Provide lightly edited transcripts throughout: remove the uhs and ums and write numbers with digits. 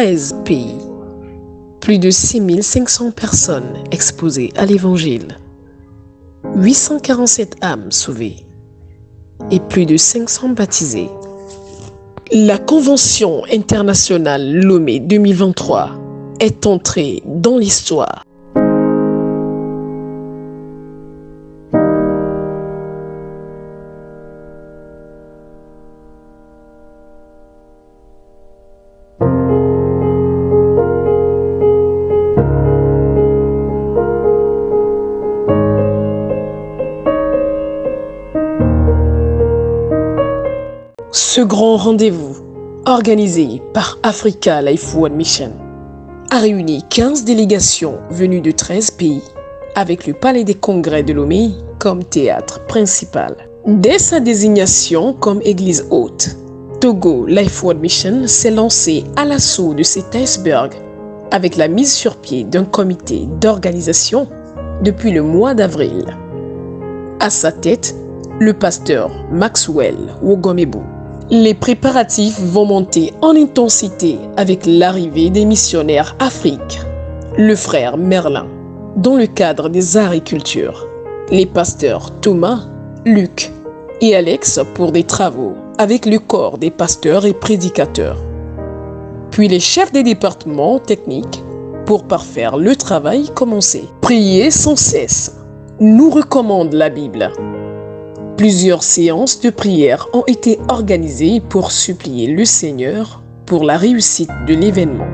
13 pays. Plus de 6500 personnes exposées à l'Évangile. 847 âmes sauvées et plus de 500 baptisés. La Convention internationale Lomé 2023 est entrée dans l'histoire. Ce grand rendez-vous, organisé par Africa Life One Mission, a réuni 15 délégations venues de 13 pays, avec le Palais des Congrès de Lomé comme théâtre principal. Dès sa désignation comme église hôte, Togo Life One Mission s'est lancé à l'assaut de cet iceberg avec la mise sur pied d'un comité d'organisation depuis le mois d'avril. À sa tête, le pasteur Maxwell Wogomebu. Les préparatifs vont monter en intensité avec l'arrivée des missionnaires Afrique, le frère Merlin, dans le cadre des arts et cultures, les pasteurs Thomas, Luc et Alex pour des travaux avec le corps des pasteurs et prédicateurs, puis les chefs des départements techniques pour parfaire le travail commencé. Priez sans cesse, nous recommande la Bible. Plusieurs séances de prière ont été organisées pour supplier le Seigneur pour la réussite de l'événement,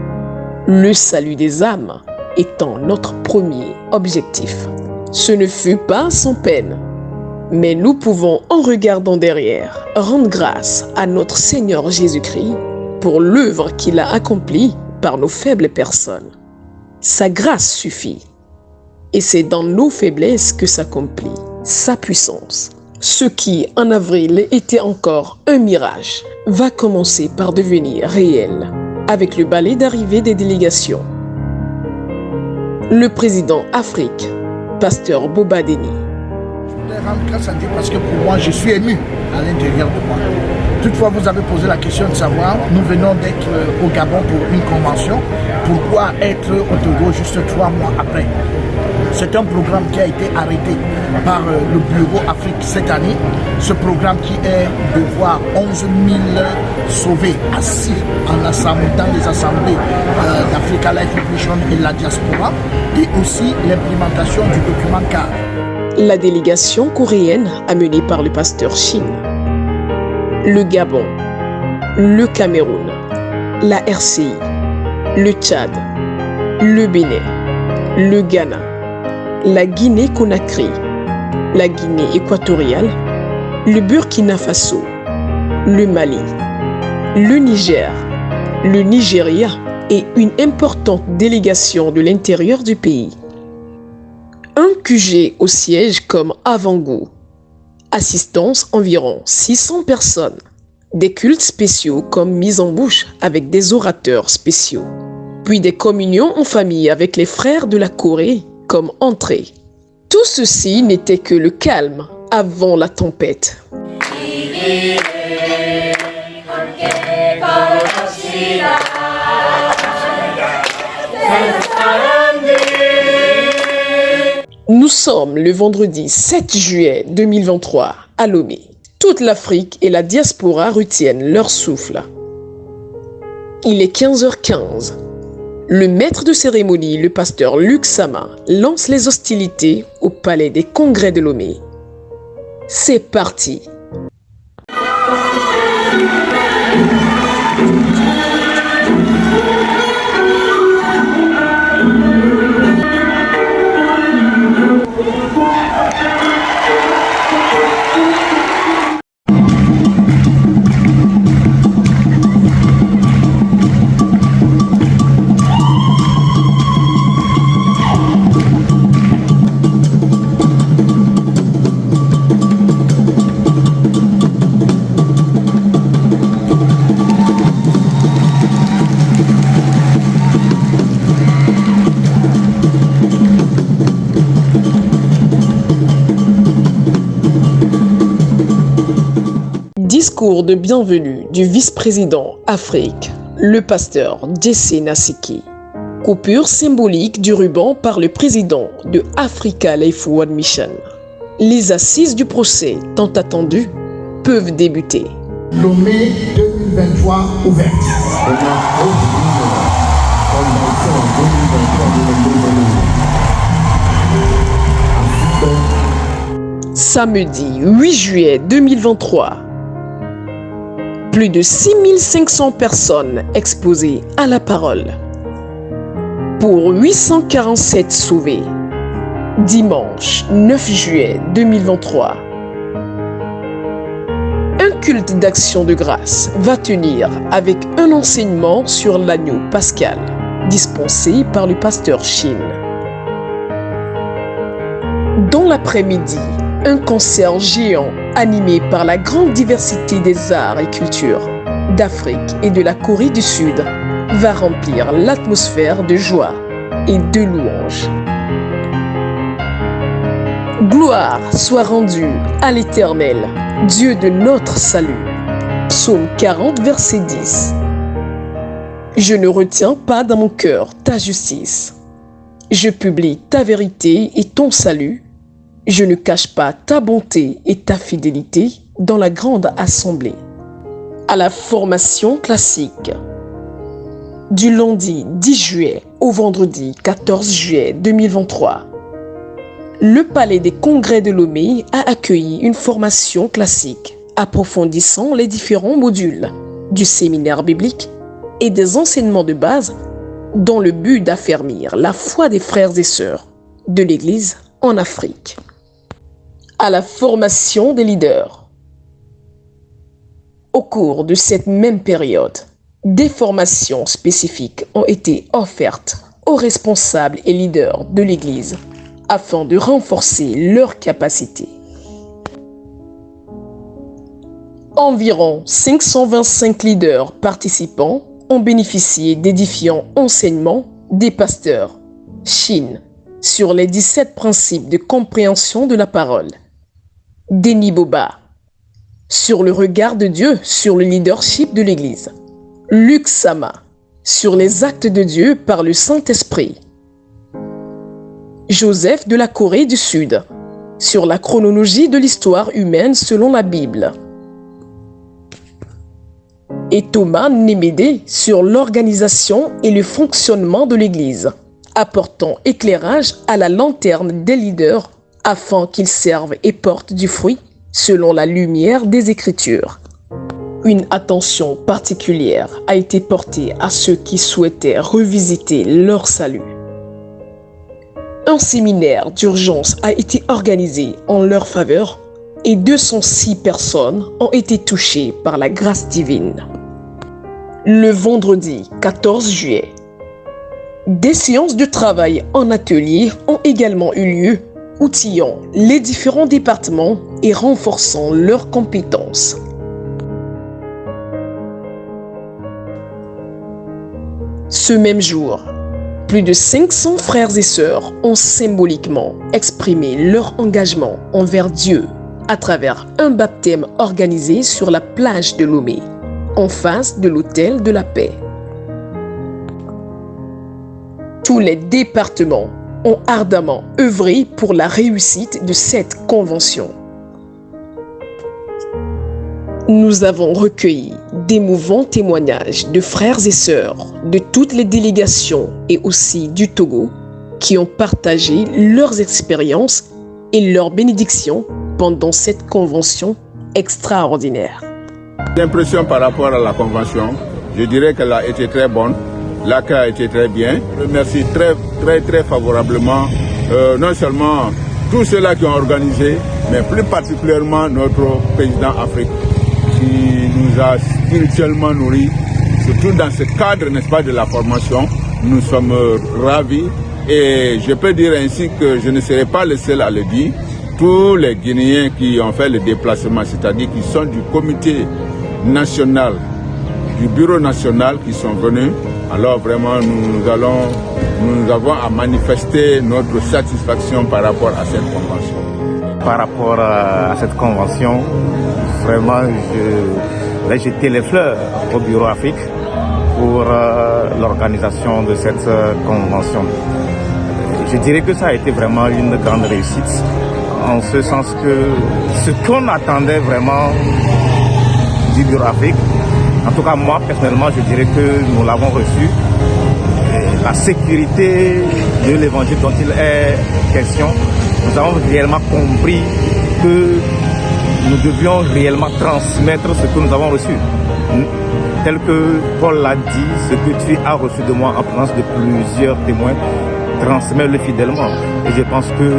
le salut des âmes étant notre premier objectif. Ce ne fut pas sans peine, mais nous pouvons, en regardant derrière, rendre grâce à notre Seigneur Jésus-Christ pour l'œuvre qu'il a accomplie par nos faibles personnes. Sa grâce suffit, et c'est dans nos faiblesses que s'accomplit sa puissance. Ce qui, en avril, était encore un mirage, va commencer par devenir réel avec le balai d'arrivée des délégations. Le président Afrique, pasteur Boba Deni. Je voudrais rendre grâce à Dieu parce que pour moi, je suis ému à l'intérieur de moi. Toutefois, vous avez posé la question de savoir, nous venons d'être au Gabon pour une convention. Pourquoi être au Togo juste 3 mois après? C'est un programme qui a été arrêté par le Bureau Afrique cette année. Ce programme qui est de voir 11 000 sauvés assis en assemblée, dans les assemblées d'Africa Life Mission et la diaspora, et aussi l'implémentation du document cadre. La délégation coréenne amenée par le pasteur Shin, le Gabon, le Cameroun, la RCI, le Tchad, le Bénin, le Ghana, la Guinée-Conakry, la Guinée équatoriale, le Burkina Faso, le Mali, le Niger, le Nigeria et une importante délégation de l'intérieur du pays. Un QG au siège comme avant-goût. Assistance environ 600 personnes. Des cultes spéciaux comme mise en bouche avec des orateurs spéciaux. Puis des communions en famille avec les frères de la Corée comme entrée. Tout ceci n'était que le calme avant la tempête. Nous sommes le vendredi 7 juillet 2023 à Lomé. Toute l'Afrique et la diaspora retiennent leur souffle. Il est 15h15. Le maître de cérémonie, le pasteur Luc Sama, lance les hostilités au Palais des Congrès de Lomé. C'est parti! Discours de bienvenue du vice-président Afrique, le pasteur Jesse Nasiki. Coupure symbolique du ruban par le président de Africa Life One Mission. Les assises du procès tant attendues peuvent débuter. Lomé 2023 ouverte. Samedi 8 juillet 2023. Plus de 6500 personnes exposées à la parole. Pour 847 sauvés. Dimanche 9 juillet 2023. Un culte d'action de grâce va tenir avec un enseignement sur l'agneau pascal, dispensé par le pasteur Shin. Dans l'après-midi, un concert géant animé par la grande diversité des arts et cultures d'Afrique et de la Corée du Sud va remplir l'atmosphère de joie et de louange. Gloire soit rendue à l'Éternel, Dieu de notre salut. Psaume 40, verset 10. Je ne retiens pas dans mon cœur ta justice. Je publie ta vérité et ton salut. Je ne cache pas ta bonté et ta fidélité dans la grande assemblée. À la formation classique. Du lundi 10 juillet au vendredi 14 juillet 2023. Le Palais des Congrès de Lomé a accueilli une formation classique approfondissant les différents modules du séminaire biblique et des enseignements de base dans le but d'affermir la foi des frères et sœurs de l'Église en Afrique. À la formation des leaders. Au cours de cette même période, des formations spécifiques ont été offertes aux responsables et leaders de l'Église afin de renforcer leurs capacités. Environ 525 leaders participants ont bénéficié d'édifiants enseignements des pasteurs Shin sur les 17 principes de compréhension de la parole, Denis Boba sur le regard de Dieu sur le leadership de l'Église, Luc Sama sur les actes de Dieu par le Saint-Esprit, Joseph de la Corée du Sud sur la chronologie de l'histoire humaine selon la Bible, et Thomas Némédé sur l'organisation et le fonctionnement de l'Église, apportant éclairage à la lanterne des leaders afin qu'ils servent et portent du fruit selon la lumière des Écritures. Une attention particulière a été portée à ceux qui souhaitaient revisiter leur salut. Un séminaire d'urgence a été organisé en leur faveur et 206 personnes ont été touchées par la grâce divine. Le vendredi 14 juillet, des séances de travail en atelier ont également eu lieu, outillant les différents départements et renforçant leurs compétences. Ce même jour, plus de 500 frères et sœurs ont symboliquement exprimé leur engagement envers Dieu à travers un baptême organisé sur la plage de Lomé, en face de l'Hôtel de la Paix. Tous les départements ont ardemment œuvré pour la réussite de cette convention. Nous avons recueilli d'émouvants témoignages de frères et sœurs de toutes les délégations et aussi du Togo qui ont partagé leurs expériences et leurs bénédictions pendant cette convention extraordinaire. L'impression par rapport à la convention, je dirais qu'elle a été très bonne, l'accueil a été très bien. Je remercie très favorablement non seulement tous ceux-là qui ont organisé, mais plus particulièrement notre président Afrique, qui nous a spirituellement nourris, surtout dans ce cadre, n'est-ce pas, de la formation. Nous sommes ravis et je peux dire ainsi que je ne serai pas le seul à le dire. Tous les Guinéens qui ont fait le déplacement, c'est-à-dire qui sont du comité national, du bureau national qui sont venus, alors vraiment nous avons à manifester notre satisfaction par rapport à cette convention. Par rapport à cette convention, vraiment, j'ai jeté les fleurs au Bureau Afrique pour l'organisation de cette convention. Je dirais que ça a été vraiment une grande réussite, en ce sens que ce qu'on attendait vraiment du Bureau Afrique, en tout cas moi personnellement, je dirais que nous l'avons reçu. Et la sécurité de l'évangile dont il est question, nous avons réellement compris que nous devions réellement transmettre ce que nous avons reçu. Tel que Paul l'a dit, ce que tu as reçu de moi en présence de plusieurs témoins, transmets-le fidèlement. Et je pense que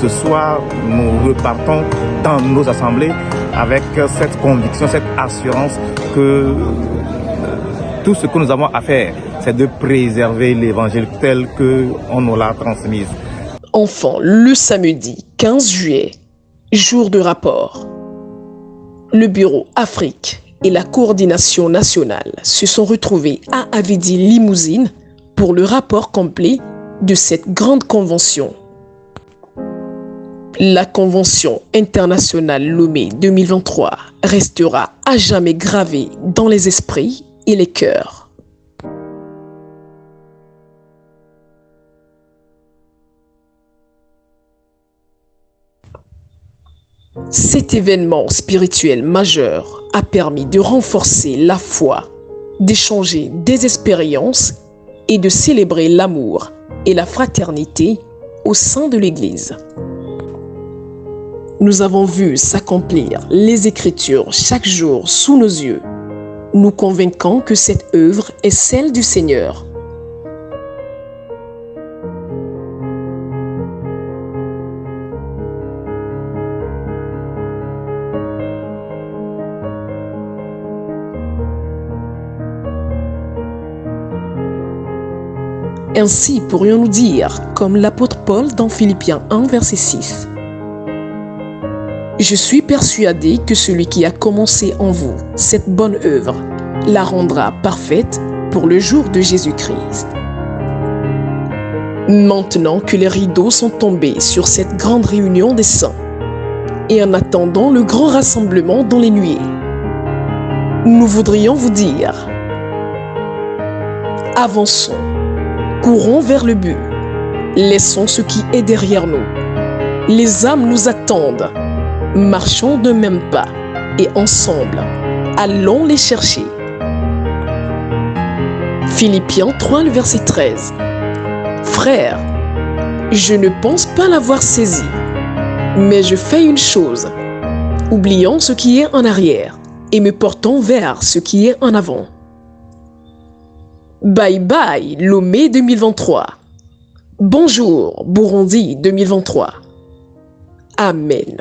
ce soir, nous repartons dans nos assemblées avec cette conviction, cette assurance que tout ce que nous avons à faire, c'est de préserver l'évangile tel qu'on nous l'a transmis. Enfin, le samedi 15 juillet, jour de rapport, le Bureau Afrique et la coordination nationale se sont retrouvés à Avedi Limousine pour le rapport complet de cette grande convention. La Convention internationale Lomé 2023 restera à jamais gravée dans les esprits et les cœurs. Cet événement spirituel majeur a permis de renforcer la foi, d'échanger des expériences et de célébrer l'amour et la fraternité au sein de l'Église. Nous avons vu s'accomplir les Écritures chaque jour sous nos yeux, nous convainquant que cette œuvre est celle du Seigneur. Ainsi pourrions-nous dire, comme l'apôtre Paul dans Philippiens 1, verset 6. Je suis persuadé que celui qui a commencé en vous cette bonne œuvre la rendra parfaite pour le jour de Jésus-Christ. Maintenant que les rideaux sont tombés sur cette grande réunion des saints et en attendant le grand rassemblement dans les nuées, nous voudrions vous dire: avançons. Courons vers le but. Laissons ce qui est derrière nous. Les âmes nous attendent. Marchons d'un même pas et ensemble, allons les chercher. Philippiens 3, le verset 13. Frères, je ne pense pas l'avoir saisi, mais je fais une chose, oubliant ce qui est en arrière et me portant vers ce qui est en avant. Bye bye, Lomé 2023. Bonjour, Burundi 2023. Amen.